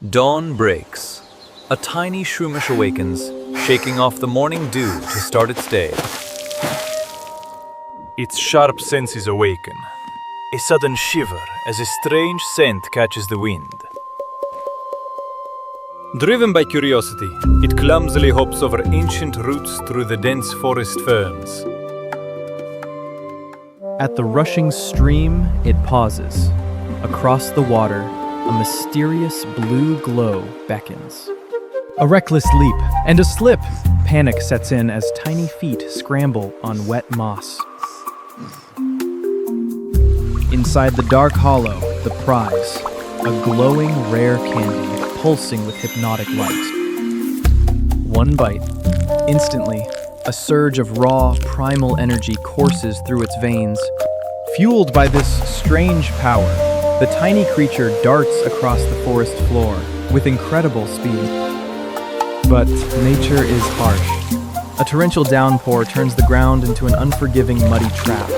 Dawn breaks. A tiny Shroomish awakens, shaking off the morning dew to start its day. Its sharp senses awaken. A sudden shiver as a strange scent catches the wind. Driven by curiosity, it clumsily hops over ancient roots through the dense forest ferns. At the rushing stream, it pauses. Across the water, a mysterious blue glow beckons. A reckless leap and a slip. Panic sets in as tiny feet scramble on wet moss. Inside the dark hollow, the prize, a glowing rare candy pulsing with hypnotic light. One bite. Instantly, a surge of raw, primal energy courses through its veins. Fueled by this strange power, the tiny creature darts across the forest floor with incredible speed. But nature is harsh. A torrential downpour turns the ground into an unforgiving, muddy trap.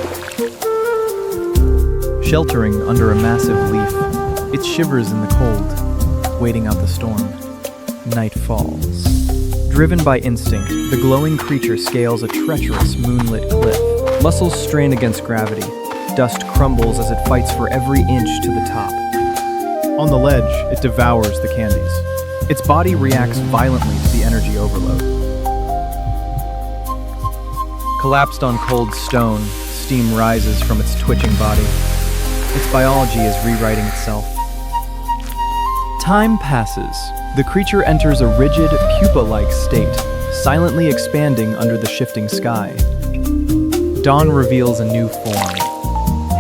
Sheltering under a massive leaf, it shivers in the cold, waiting out the storm. Night falls. Driven by instinct, the glowing creature scales a treacherous, moonlit cliff. Muscles strain against gravity. Dust crumbles as it fights for every inch to the top. On the ledge, it devours the candies. Its body reacts violently to the energy overload. Collapsed on cold stone, steam rises from its twitching body. Its biology is rewriting itself. Time passes. The creature enters a rigid, pupa-like state, silently expanding under the shifting sky. Dawn reveals a new form.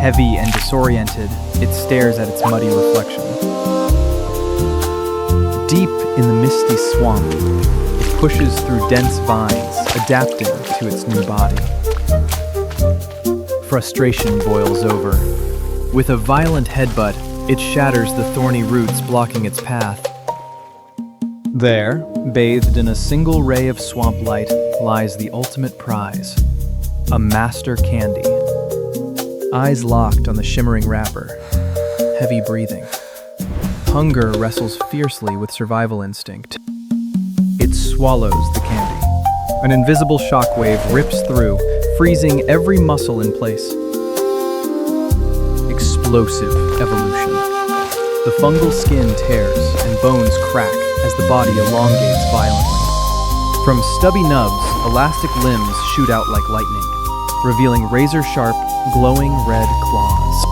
Heavy and disoriented, it stares at its muddy reflection. Deep in the misty swamp, it pushes through dense vines, adapting to its new body. Frustration boils over. With a violent headbutt, it shatters the thorny roots blocking its path. There, bathed in a single ray of swamp light, lies the ultimate prize, a master candy. Eyes locked on the shimmering wrapper, heavy breathing. Hunger wrestles fiercely with survival instinct. It swallows the candy. An invisible shockwave rips through, freezing every muscle in place. Explosive evolution. The fungal skin tears and bones crack as the body elongates violently. From stubby nubs, elastic limbs shoot out like lightning, revealing razor-sharp, glowing red claws.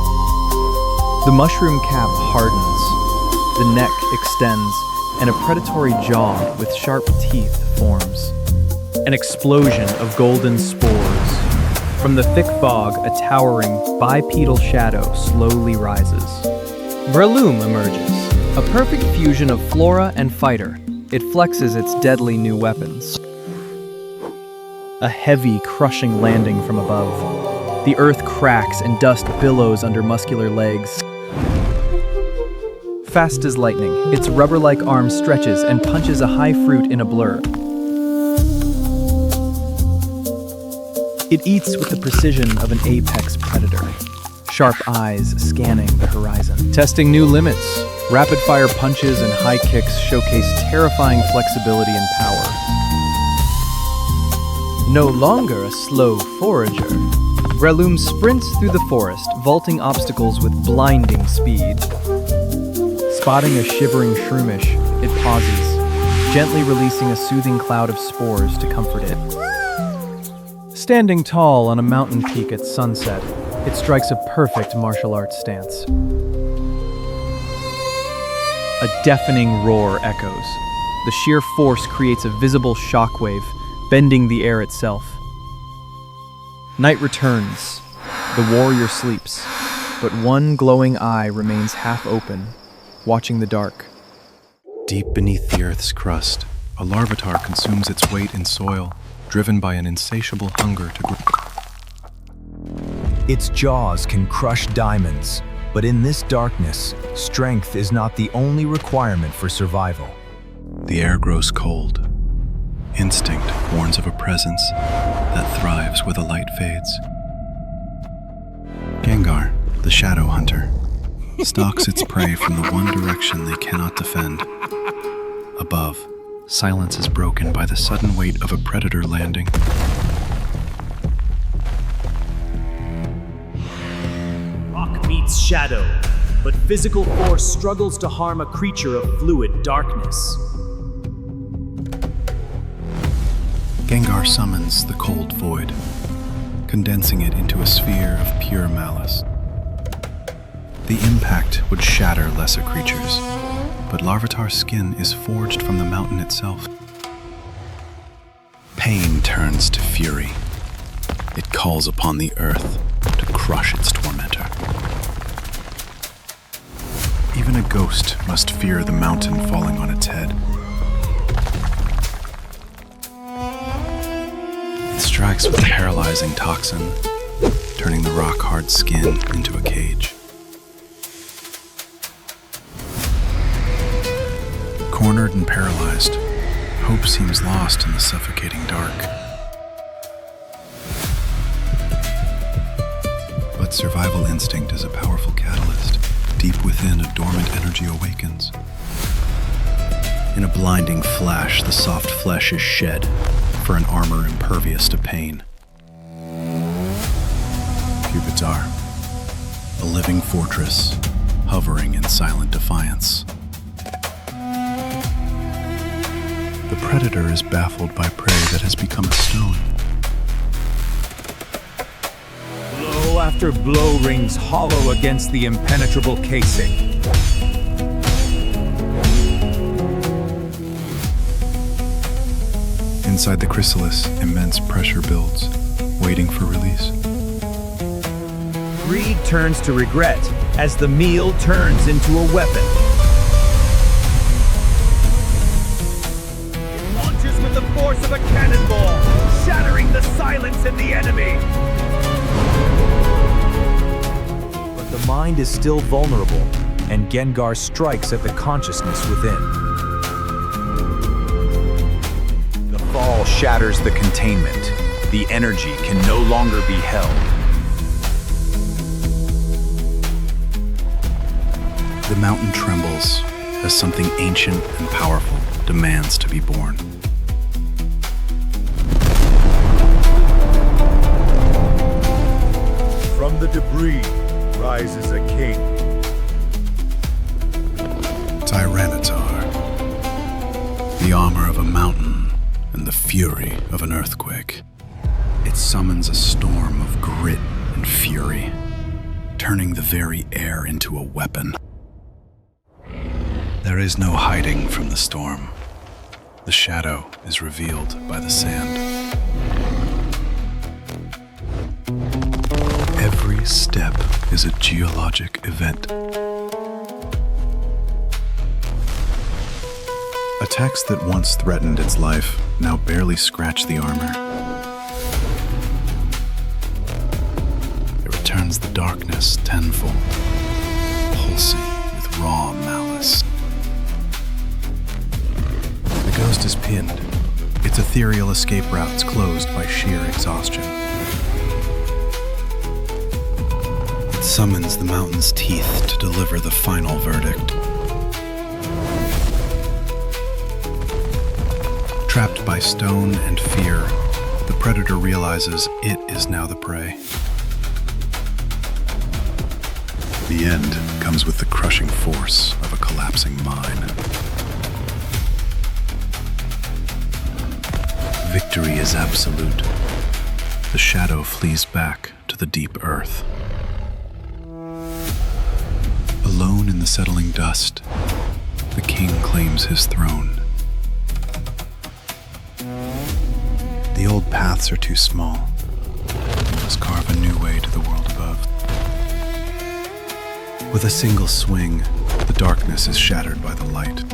The mushroom cap hardens, the neck extends, and a predatory jaw with sharp teeth forms. An explosion of golden spores. From the thick fog, a towering, bipedal shadow slowly rises. Breloom emerges, a perfect fusion of flora and fighter. It flexes its deadly new weapons. A heavy, crushing landing from above. The earth cracks and dust billows under muscular legs. Fast as lightning, its rubber-like arm stretches and punches a high fruit in a blur. It eats with the precision of an apex predator. Sharp eyes scanning the horizon. Testing new limits. Rapid-fire punches and high kicks showcase terrifying flexibility and power. No longer a slow forager, Breloom sprints through the forest, vaulting obstacles with blinding speed. Spotting a shivering Shroomish, it pauses, gently releasing a soothing cloud of spores to comfort it. Standing tall on a mountain peak at sunset, it strikes a perfect martial arts stance. A deafening roar echoes. The sheer force creates a visible shockwave, bending the air itself. Night returns. The warrior sleeps, but one glowing eye remains half open, watching the dark. Deep beneath the Earth's crust, a Larvitar consumes its weight in soil, driven by an insatiable hunger to grow. Its jaws can crush diamonds, but in this darkness, strength is not the only requirement for survival. The air grows cold. Instinct warns of a presence that thrives where the light fades. Gengar, the shadow hunter, stalks its prey from the one direction they cannot defend. Above, silence is broken by the sudden weight of a predator landing. Rock meets shadow, but physical force struggles to harm a creature of fluid darkness. Gengar summons the cold void, condensing it into a sphere of pure malice. The impact would shatter lesser creatures, but Larvitar's skin is forged from the mountain itself. Pain turns to fury. It calls upon the earth to crush its tormentor. Even a ghost must fear the mountain falling on its head. It strikes with a paralyzing toxin, turning the rock-hard skin into a cage. Cornered and paralyzed, hope seems lost in the suffocating dark. But survival instinct is a powerful catalyst. Deep within, a dormant energy awakens. In a blinding flash, the soft flesh is shed for an armor impervious to pain. Larvitar, a living fortress, hovering in silent defiance. The predator is baffled by prey that has become a stone. Blow after blow rings hollow against the impenetrable casing. Inside the chrysalis, immense pressure builds, waiting for release. Greed turns to regret as the meal turns into a weapon. Launches with the force of a cannonball, shattering the silence in the enemy. But the mind is still vulnerable, and Gengar strikes at the consciousness within. The fall shatters the containment. The energy can no longer be held. The mountain trembles as something ancient and powerful demands to be born. From the debris rises a king. Tyranitar, the armor of a mountain and the fury of an earthquake. It summons a storm of grit and fury, turning the very air into a weapon. There is no hiding from the storm. The shadow is revealed by the sand. Every step is a geologic event. Attacks that once threatened its life now barely scratch the armor. It returns the darkness tenfold, pulsing with raw malice. The ghost is pinned, its ethereal escape routes closed by sheer exhaustion. It summons the mountain's teeth to deliver the final verdict. Trapped by stone and fear, the predator realizes it is now the prey. The end comes with the crushing force of a collapsing mine. Victory is absolute. The shadow flees back to the deep earth. Alone in the settling dust, the king claims his throne. The old paths are too small. We must carve a new way to the world above. With a single swing, the darkness is shattered by the light.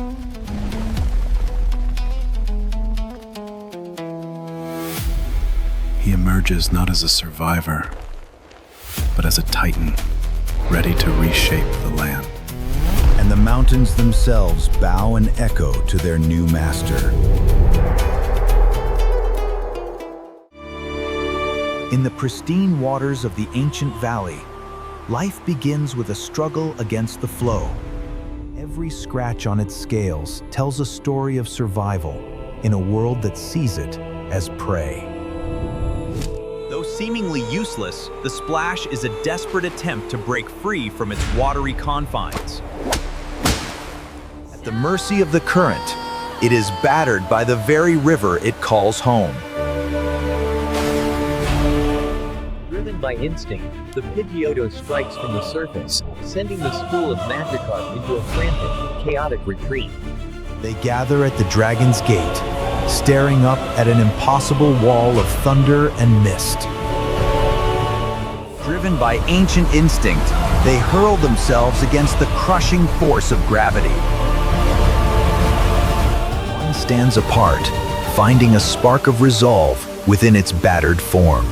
He emerges not as a survivor, but as a titan, ready to reshape the land. And the mountains themselves bow and echo to their new master. In the pristine waters of the ancient valley, life begins with a struggle against the flow. Every scratch on its scales tells a story of survival in a world that sees it as prey. Though seemingly useless, the splash is a desperate attempt to break free from its watery confines. At the mercy of the current, it is battered by the very river it calls home. Driven by instinct, the Pidgeotto strikes from the surface, sending the school of Magikarp into a frantic, chaotic retreat. They gather at the Dragon's Gate, staring up at an impossible wall of thunder and mist. Driven by ancient instinct, they hurl themselves against the crushing force of gravity. One stands apart, finding a spark of resolve within its battered form.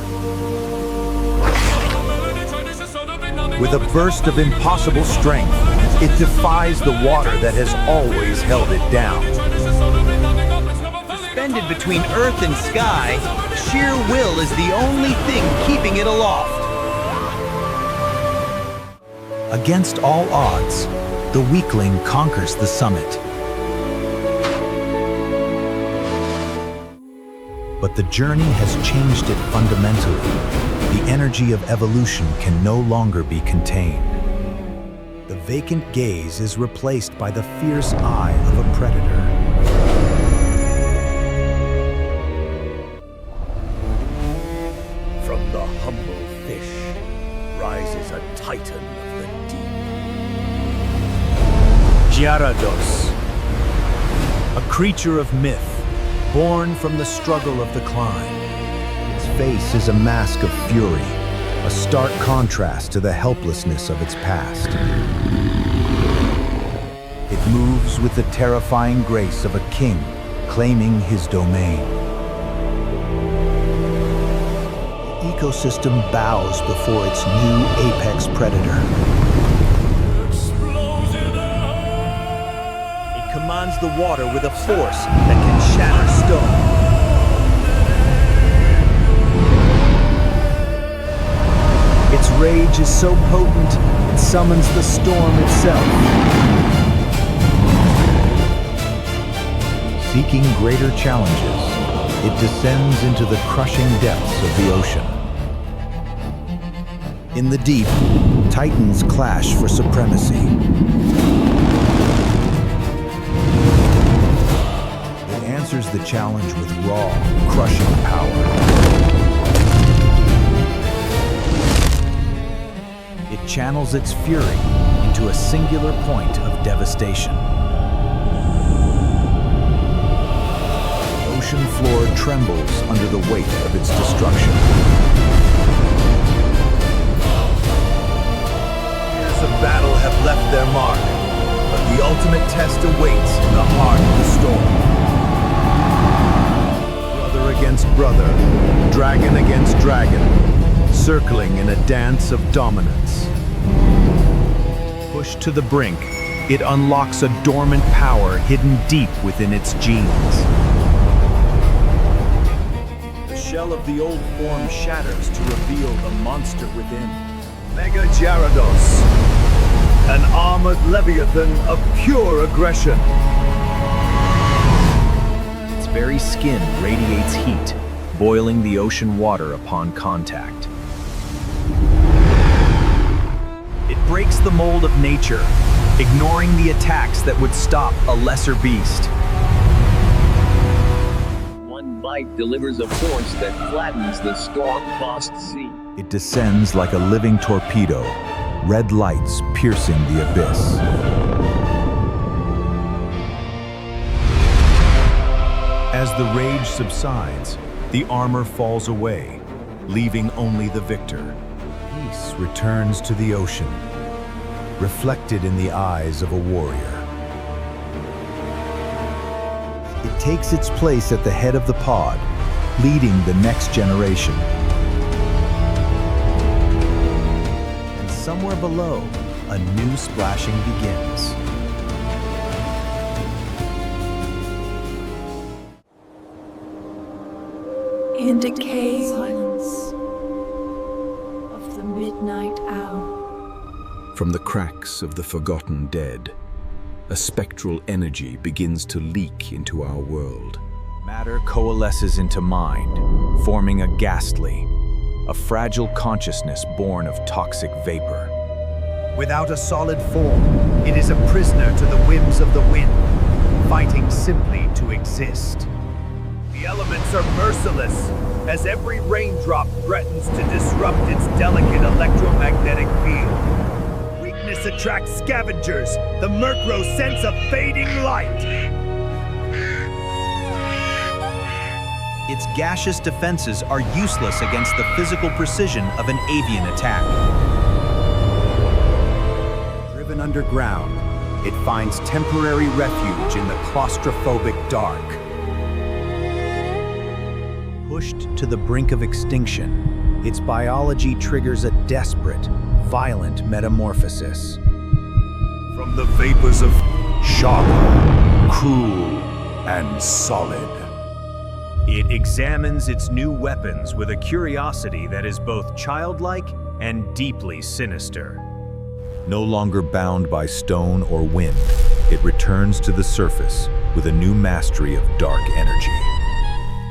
With a burst of impossible strength, it defies the water that has always held it down. Suspended between earth and sky, sheer will is the only thing keeping it aloft. Against all odds, the weakling conquers the summit. But the journey has changed it fundamentally. The energy of evolution can no longer be contained. The vacant gaze is replaced by the fierce eye of a predator. From the humble fish rises a titan of the deep. Gyarados, a creature of myth, born from the struggle of the climb. Its face is a mask of fury, a stark contrast to the helplessness of its past. It moves with the terrifying grace of a king claiming his domain. The ecosystem bows before its new apex predator. It commands the water with a force that can shatter stone. Its rage is so potent, it summons the storm itself. Seeking greater challenges, it descends into the crushing depths of the ocean. In the deep, titans clash for supremacy. It answers the challenge with raw, crushing power. It channels its fury into a singular point of devastation. The ocean floor trembles under the weight of its destruction. Years of battle have left their mark, but the ultimate test awaits in the heart of the storm. Brother against brother, dragon against dragon, circling in a dance of dominance. Pushed to the brink, it unlocks a dormant power hidden deep within its genes. The shell of the old form shatters to reveal the monster within. Mega Gyarados, an armored leviathan of pure aggression. Its very skin radiates heat, boiling the ocean water upon contact. It breaks the mold of nature, ignoring the attacks that would stop a lesser beast. One bite delivers a force that flattens the storm-tossed sea. It descends like a living torpedo, red lights piercing the abyss. As the rage subsides, the armor falls away, leaving only the victor. Peace returns to the ocean, reflected in the eyes of a warrior. It takes its place at the head of the pod, leading the next generation. And somewhere below, a new splashing begins. In decay silence of the midnight hour. From the cracks of the forgotten dead, A spectral energy begins to leak into our world. Matter coalesces into mind, forming a ghastly, a fragile consciousness born of toxic vapor. Without a solid form, it is a prisoner to the whims of the wind, fighting simply to exist. The elements are merciless, as every raindrop threatens to disrupt its delicate electromagnetic field. Weakness attracts scavengers. The Murkrow scents a fading light. Its gaseous defenses are useless against the physical precision of an avian attack. Driven underground, it finds temporary refuge in the claustrophobic dark. Pushed to the brink of extinction, its biology triggers a desperate, violent metamorphosis. From the vapors of sharper, cruel, and solid. It examines its new weapons with a curiosity that is both childlike and deeply sinister. No longer bound by stone or wind, it returns to the surface with a new mastery of dark energy.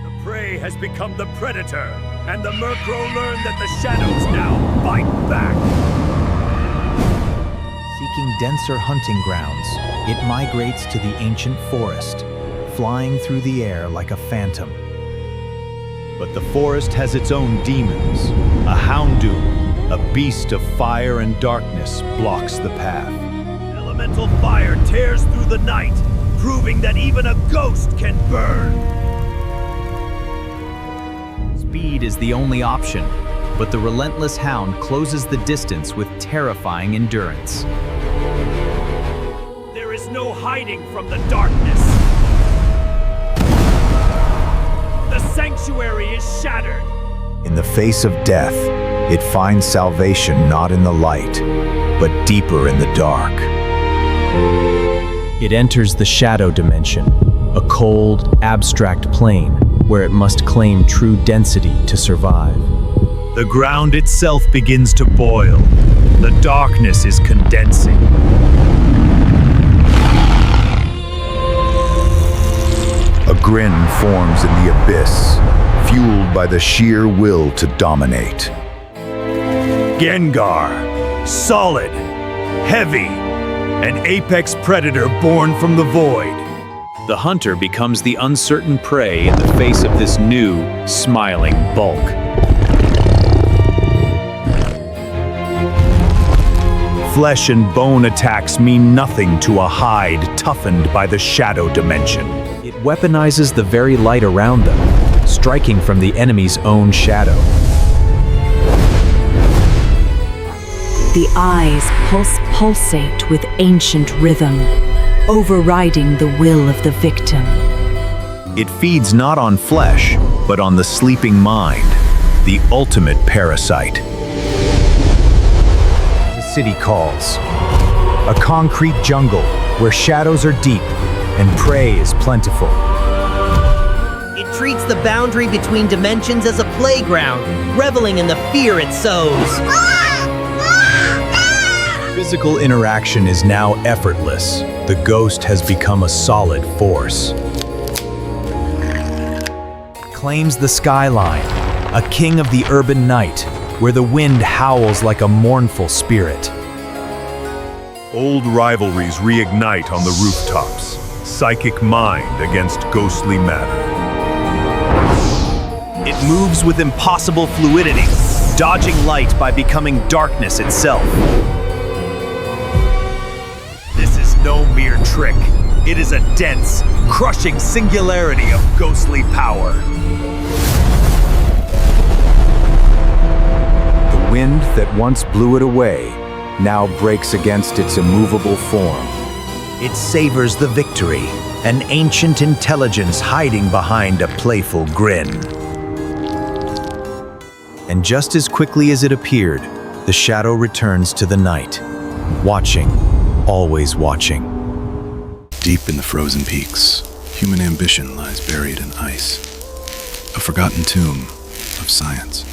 The prey has become the predator, and the Murkrow learn that the shadows now fight back. Seeking denser hunting grounds, it migrates to the ancient forest, flying through the air like a phantom. But the forest has its own demons. A Houndoom, a beast of fire and darkness, blocks the path. Elemental fire tears through the night, proving that even a ghost can burn. Speed is the only option, but the relentless hound closes the distance with terrifying endurance. There is no hiding from the darkness. The sanctuary is shattered. In the face of death, it finds salvation not in the light, but deeper in the dark. It enters the shadow dimension, a cold, abstract plane where it must claim true density to survive. The ground itself begins to boil. The darkness is condensing. A grin forms in the abyss, fueled by the sheer will to dominate. Gengar, solid, heavy, an apex predator born from the void. The hunter becomes the uncertain prey in the face of this new, smiling bulk. Flesh and bone attacks mean nothing to a hide toughened by the shadow dimension. It weaponizes the very light around them, striking from the enemy's own shadow. The eyes pulsate with ancient rhythm, overriding the will of the victim. It feeds not on flesh, but on the sleeping mind, the ultimate parasite. The city calls. A concrete jungle where shadows are deep and prey is plentiful. It treats the boundary between dimensions as a playground, reveling in the fear it sows. Physical interaction is now effortless. The ghost has become a solid force. Claims the skyline, a king of the urban night, where the wind howls like a mournful spirit. Old rivalries reignite on the rooftops. Psychic mind against ghostly matter. It moves with impossible fluidity, dodging light by becoming darkness itself. This is no mere trick. It is a dense, crushing singularity of ghostly power. The wind that once blew it away now breaks against its immovable form. It savors the victory, an ancient intelligence hiding behind a playful grin. And just as quickly as it appeared, the shadow returns to the night, watching, always watching. Deep in the frozen peaks, human ambition lies buried in ice, a forgotten tomb of science.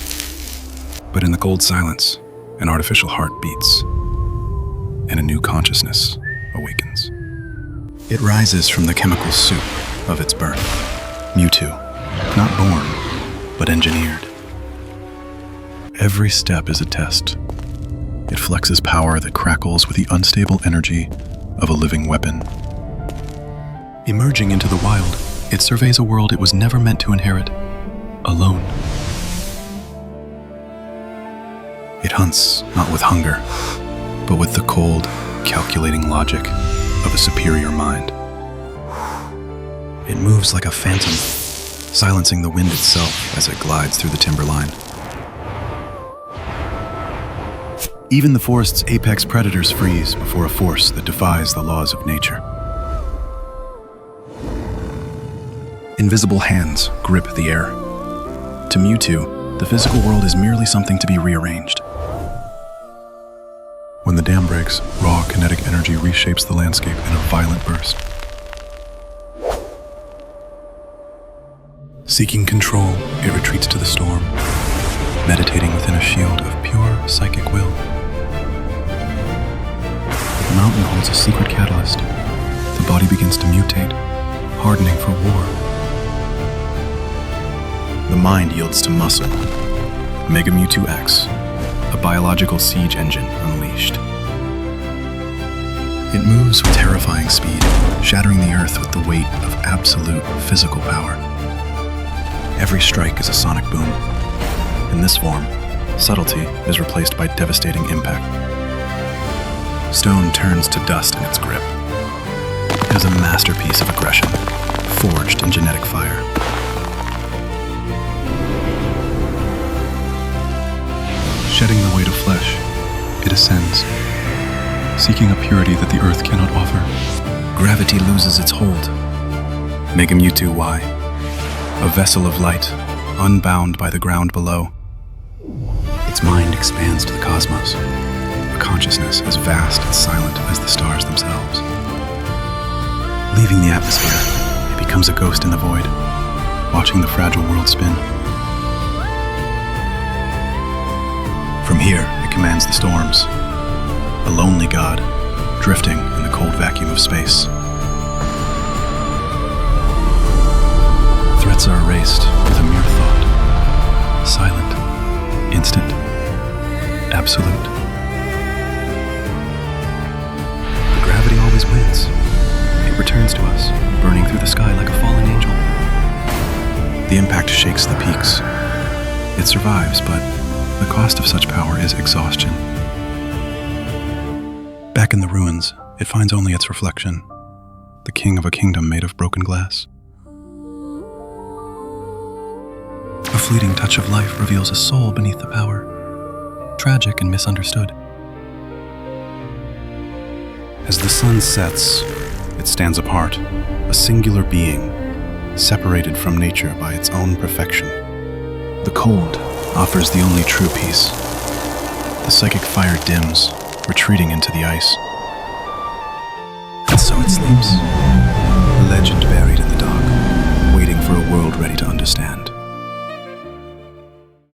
But in the cold silence, an artificial heart beats, and a new consciousness awakens. It rises from the chemical soup of its birth. Mewtwo, not born, but engineered. Every step is a test. It flexes power that crackles with the unstable energy of a living weapon. Emerging into the wild, it surveys a world it was never meant to inherit, alone. It hunts not with hunger, but with the cold, calculating logic of a superior mind. It moves like a phantom, silencing the wind itself as it glides through the timberline. Even the forest's apex predators freeze before a force that defies the laws of nature. Invisible hands grip the air. To Mewtwo, the physical world is merely something to be rearranged. When the dam breaks, raw kinetic energy reshapes the landscape in a violent burst. Seeking control, it retreats to the storm, meditating within a shield of pure psychic will. The mountain holds a secret catalyst. The body begins to mutate, hardening for war. The mind yields to muscle. Mega Mewtwo X, a biological siege engine unleashed. It moves with terrifying speed, shattering the earth with the weight of absolute physical power. Every strike is a sonic boom. In this form, subtlety is replaced by devastating impact. Stone turns to dust in its grip. It is a masterpiece of aggression, forged in genetic fire. Shedding the weight of flesh, it ascends, seeking a purity that the earth cannot offer. Gravity loses its hold. Mega Mewtwo Y, a vessel of light, unbound by the ground below. Its mind expands to the cosmos, a consciousness as vast and silent as the stars themselves. Leaving the atmosphere, it becomes a ghost in the void, watching the fragile world spin. From here, it commands the storms, a lonely god, drifting in the cold vacuum of space. Threats are erased with a mere thought. Silent, instant, absolute. The gravity always wins. It returns to us, burning through the sky like a fallen angel. The impact shakes the peaks. It survives, but the cost of such power is exhaustion. Back in the ruins, it finds only its reflection, the king of a kingdom made of broken glass. A fleeting touch of life reveals a soul beneath the power, tragic and misunderstood. As the sun sets, it stands apart, a singular being, separated from nature by its own perfection. The cold offers the only true peace. The psychic fire dims, retreating into the ice. And so it sleeps, a legend buried in the dark, waiting for a world ready to understand.